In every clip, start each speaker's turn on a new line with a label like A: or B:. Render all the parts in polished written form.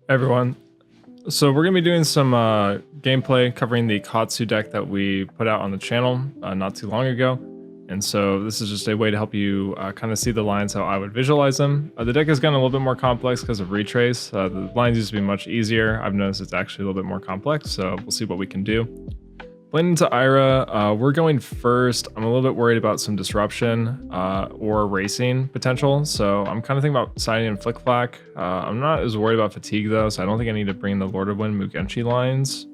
A: Everyone. So we're going to be doing some gameplay covering the Katsu deck that we put out on the channel not too long ago. And so this is just a way to help you kind of see the lines how I would visualize them. The deck has gotten a little bit more complex because of retrace. The lines used to be much easier. I've noticed it's actually a little bit more complex, so we'll see what we can do. Playing into Ira, we're going first. I'm a little bit worried about some disruption or racing potential, so I'm kind of thinking about siding and Flick Flack. I'm not as worried about fatigue though, so I don't think I need to bring the Lord of Wind Mugenshi lines.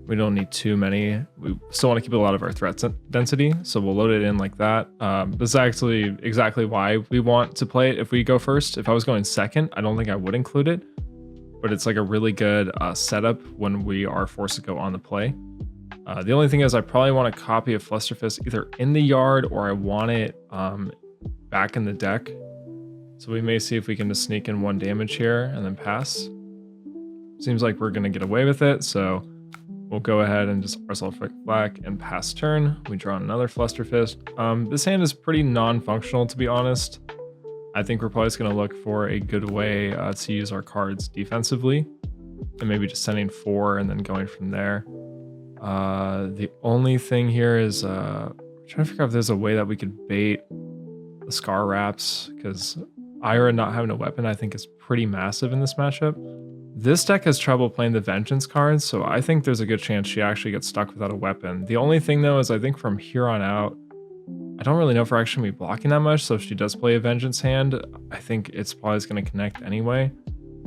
A: We don't need too many. We still want to keep a lot of our threat density, so we'll load it in like that. This is actually exactly why we want to play it if we go first. If I was going second, I don't think I would include it, but it's like a really good setup when we are forced to go on the play. The only thing is I probably want to copy a Flusterfist either in the yard or I want it back in the deck. So we may see if we can just sneak in 1 damage here and then pass. Seems like we're going to get away with it, so we'll go ahead and just Arsenal Flick Flack and pass turn. We draw another Flusterfist. This hand is pretty non-functional, to be honest. I think we're probably just going to look for a good way to use our cards defensively. And maybe just sending 4 and then going from there. The only thing here is trying to figure out if there's a way that we could bait the Scar Wraps, because Ira not having a weapon I think is pretty massive in this matchup. This deck has trouble playing the Vengeance cards, so I think there's a good chance she actually gets stuck without a weapon. The only thing though is I think from here on out, I don't really know if we're actually going to be blocking that much, so if she does play a Vengeance hand, I think it's probably going to connect anyway.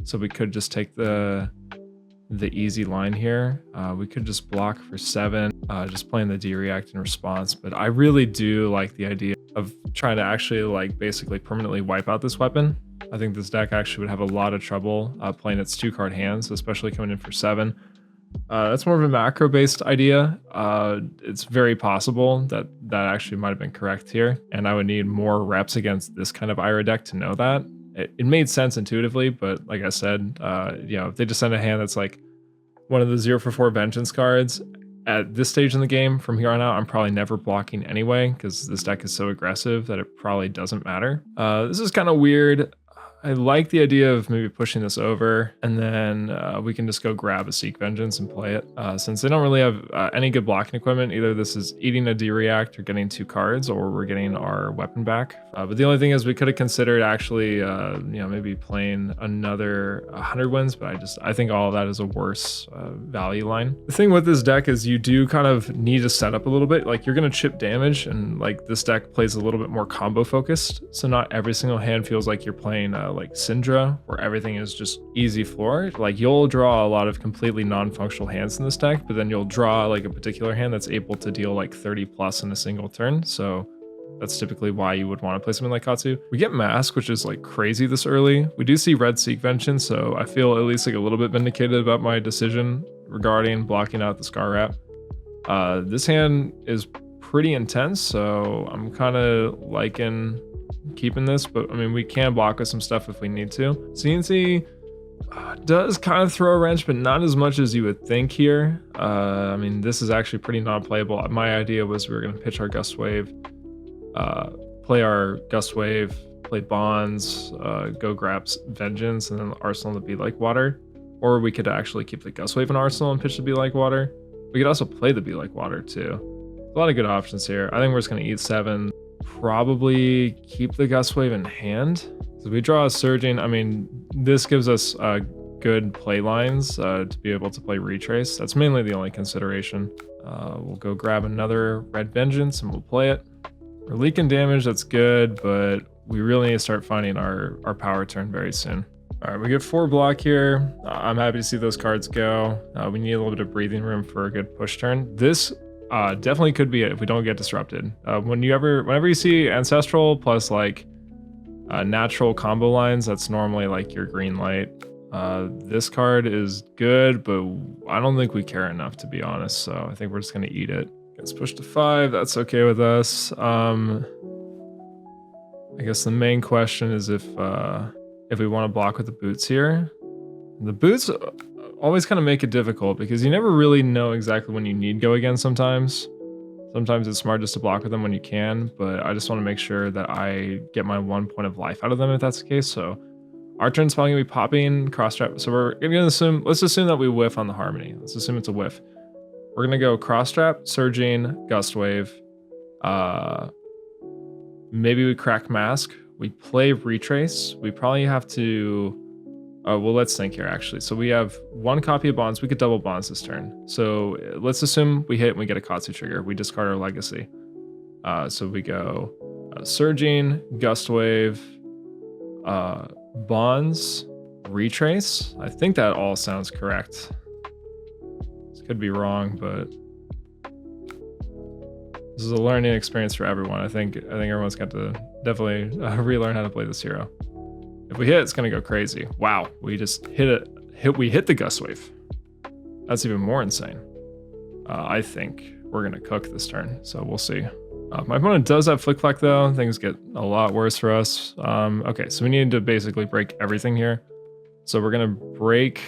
A: So we could just take the easy line here. We could just block for 7, just playing the D-React in response, but I really do like the idea of trying to actually like basically permanently wipe out this weapon. I think this deck actually would have a lot of trouble playing its 2-card hands, especially coming in for 7. That's more of a macro-based idea. It's very possible that that actually might have been correct here, and I would need more reps against this kind of Ira deck to know that. It made sense intuitively, but like I said, you know, if they just send a hand that's like one of the 0-for-4 Vengeance cards, at this stage in the game, from here on out, I'm probably never blocking anyway, because this deck is so aggressive that it probably doesn't matter. This is kind of weird. I like the idea of maybe pushing this over, and then we can just go grab a Seek Vengeance and play it. Since they don't really have any good blocking equipment, either this is eating a D-React or getting 2 cards, or we're getting our weapon back. But the only thing is we could have considered actually, you know, maybe playing another 100 wins, but I think all of that is a worse value line. The thing with this deck is you do kind of need to set up a little bit. Like, you're going to chip damage, and like this deck plays a little bit more combo focused, so not every single hand feels like you're playing like Syndra, where everything is just easy floor. Like, you'll draw a lot of completely non-functional hands in this deck, but then you'll draw like a particular hand that's able to deal like 30 plus in a single turn. So that's typically why you would want to play something like Katsu. We get Mask, which is like crazy this early. We do see Red Seek Vengeance, so I feel at least like a little bit vindicated about my decision regarding blocking out the Scar Wrap. This hand is pretty intense, so I'm kind of liking keeping this, but I mean, we can block with some stuff if we need to. CNC does kind of throw a wrench, but not as much as you would think here. I mean, this is actually pretty non-playable. My idea was we were going to pitch our Gust Wave, play our Gust Wave, play Bonds, go grab Vengeance, and then Arsenal to Be Like Water. Or we could actually keep the Gust Wave in Arsenal and pitch the Be Like Water. We could also play the Be Like Water too. A lot of good options here. I think we're just going to eat 7. Probably keep the Gust Wave in hand. So we draw a Surging. I mean, this gives us good play lines to be able to play Retrace. That's mainly the only consideration. We'll go grab another Red Vengeance and we'll play it. We're leaking damage, that's good, but we really need to start finding our power turn very soon. All right, we get 4 block here. I'm happy to see those cards go. We need a little bit of breathing room for a good push turn. This definitely could be it if we don't get disrupted. Whenever you see Ancestral plus like natural combo lines, that's normally like your green light. This card is good, but I don't think we care enough, to be honest, so I think we're just gonna eat it. Gets pushed to 5, that's okay with us. I guess the main question is if we want to block with the boots here. The boots always kind of make it difficult because you never really know exactly when you need go again sometimes. Sometimes it's smart just to block with them when you can, but I just want to make sure that I get my 1 point of life out of them if that's the case. So Our turn's probably gonna be popping, cross trap. So we're gonna assume, let's assume that we whiff on the Harmony. Let's assume it's a whiff. We're gonna go cross trap, surging, gust wave. Maybe we crack mask. We play retrace. We probably have to, well, let's think here actually. So we have 1 copy of bonds. We could double bonds this turn. So let's assume we hit and we get a Katsu trigger. We discard our legacy. So we go surging, gust wave, bonds, retrace. I think that all sounds correct. This could be wrong, but this is a learning experience for everyone. I think everyone's got to definitely relearn how to play this hero. If we hit, it's gonna go crazy. Wow, we just hit it. We hit the gust wave. That's even more insane. I think we're gonna cook this turn, so we'll see. My opponent does have Flick Flack though. Things get a lot worse for us. Okay, so we need to basically break everything here. So we're gonna break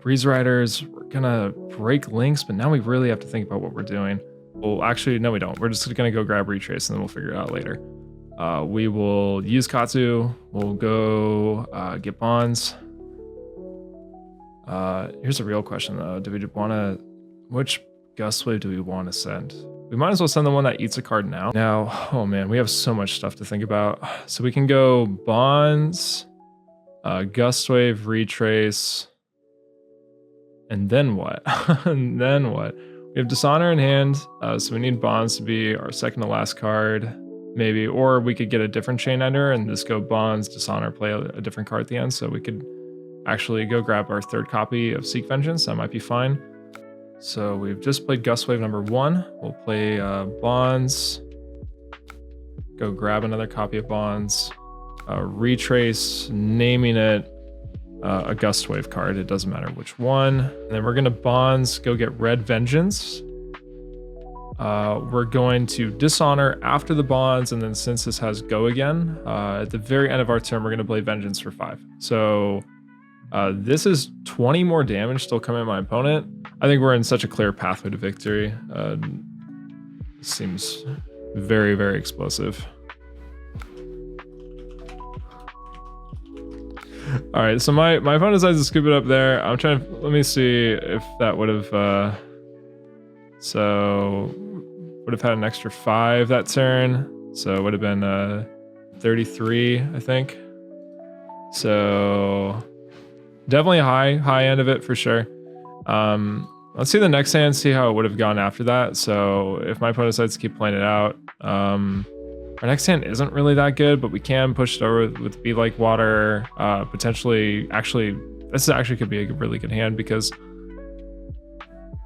A: Breeze Riders. We're gonna break Links, but now we really have to think about what we're doing. Well, actually, no, we don't. We're just gonna go grab Retrace and then we'll figure it out later. We will use Katsu. We'll go get bonds. Here's a real question though. Do we want to? Which gust wave do we want to send? We might as well send the one that eats a card now. Now, oh man, we have so much stuff to think about. So we can go bonds, gust wave, retrace, and then what? And then what? We have Dishonor in hand, so we need bonds to be our second to last card, maybe. Or we could get a different Chain Ender and just go bonds, Dishonor, play a different card at the end. So we could actually go grab our 3rd copy of Seek Vengeance. That might be fine. So we've just played Gust Wave number 1. We'll play bonds. Go grab another copy of bonds. Retrace, naming it a Gust Wave card. It doesn't matter which one. And then we're going to bonds, go get Red Vengeance. We're going to Dishonor after the bonds, and then since this has go again, at the very end of our turn, we're going to play Vengeance for 5. So this is 20 more damage still coming at my opponent. I think we're in such a clear pathway to victory. Seems very, very explosive. All right, so my opponent decides to scoop it up there. I'm trying to, let me see if that would have, so would have had an extra 5 that turn. So it would have been 33, I think. So definitely high end of it for sure. Let's see the next hand, see how it would have gone after that. So if my opponent decides to keep playing it out, our next hand isn't really that good, but we can push it over with Be Like Water. Potentially, this actually could be a really good hand because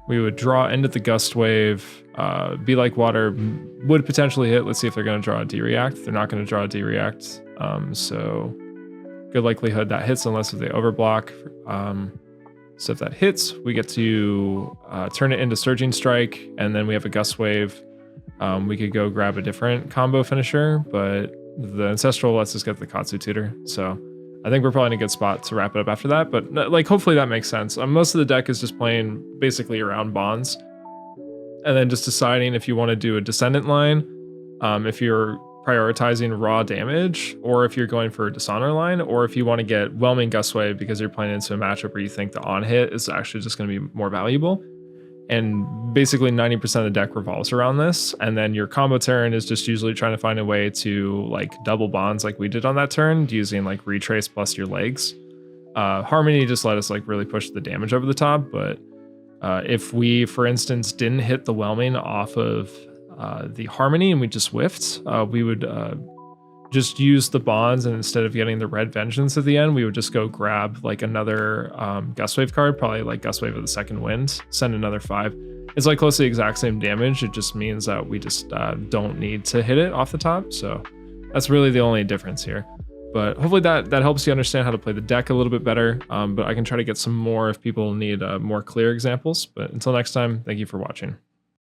A: we would draw into the Gust Wave. Be Like Water would potentially hit. Let's see if they're going to draw a D-React. They're not going to draw a D-React. So good likelihood that hits unless they overblock. So if that hits, we get to turn it into Surging Strike, and then we have a Gust Wave. We could go grab a different combo finisher, but the Ancestral lets us get the Katsu Tutor. So I think we're probably in a good spot to wrap it up after that, but like hopefully that makes sense. Most of the deck is just playing basically around bonds, and then just deciding if you want to do a Descendant line, if you're prioritizing raw damage, or if you're going for a Dishonor line, or if you want to get Whelming Gust Wave because you're playing into a matchup where you think the on hit is actually just going to be more valuable. And basically 90% of the deck revolves around this, and then your combo turn is just usually trying to find a way to like double bonds like we did on that turn, using like Retrace plus your legs. Harmony just let us like really push the damage over the top, but if we, for instance, didn't hit the Whelming off of the Harmony and we just whiffed, we would just use the bonds, and instead of getting the Red Vengeance at the end, we would just go grab like another Gust Wave card, probably like Gust Wave of the Second Wind, send another 5. It's like close to the exact same damage. It just means that we just don't need to hit it off the top. So that's really the only difference here. But hopefully that helps you understand how to play the deck a little bit better. But I can try to get some more if people need more clear examples. But until next time, thank you for watching.